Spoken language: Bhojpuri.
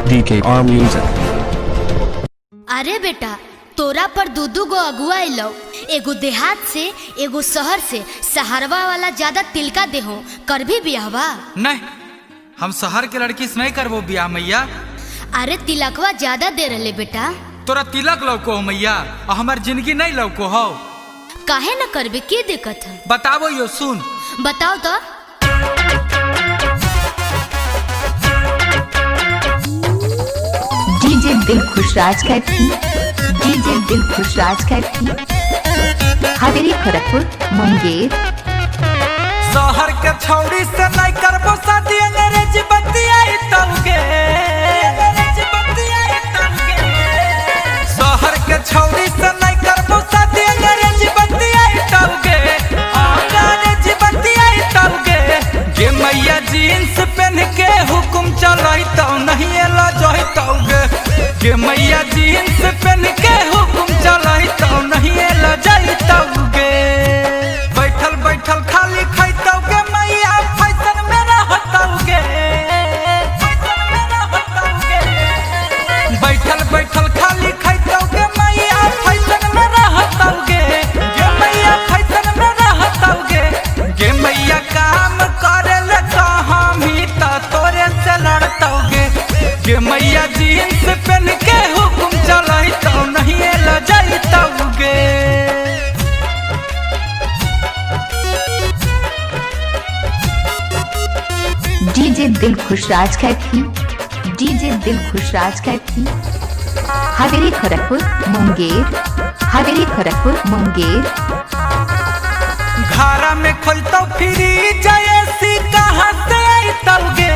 DKR Music। अरे बेटा, तोरा पर दू गो अगुआ अलो, एगो देहात से एगो शहर से। शहरवा वाला ज्यादा तिलका देहो, कर भी बियाहवा? नहीं, हम शहर के लड़की से नहीं करबो बियाह मैया। अरे तिलकवा ज्यादा दे रहे बेटा। तोरा तिलक लौको हो मैया और हमार जिंदगी नहीं लौको हो। काहे न करबे, की दिक्कत है? बताओ यो सुन। बताओ तो। डीजे दिल खुशराज कैथी, डीजे दिल खुशराज कैथी, हवेली खड़गपुर मुंगेर। शहर के छौड़ी से नहीं करबो शादी, अंग्रेजी बतियाई तौगे। शहर के छौड़ी से नहीं करबो शादी, अंग्रेजी बतियाई तौगे। अंग्रेजी बतियाई तौगे। गे मैया जींस पहन के हुकुम चलाई तो नहीं एला जोई तौगे। गे मैया जींस पहन के हुकुम चलाई तो नहीं एला जाई तौगे। बैठल बैठल खाली खैतौगे मैया, फैशन में रहतौगे। बैठल बैठल खाली खैतौगे मैया, फैशन में रहतौगे। गे मैया फैशन में रहतौगे। गे मैया काम करे ले कहाँ भी ता तोरे से लड़तौगे। गे मैया जींस पहन के हुकुम चलाई तो नहीं एला जाइतौगे। डीजे दिल खुशराज कैथी, डीजे दिल खुशराज कैथी, हवेली खड़गपुर मुंगेर, हवेली खड़गपुर मुंगेर। घरा में खोलता फ्री जैसी कहाँ से आई तौगे।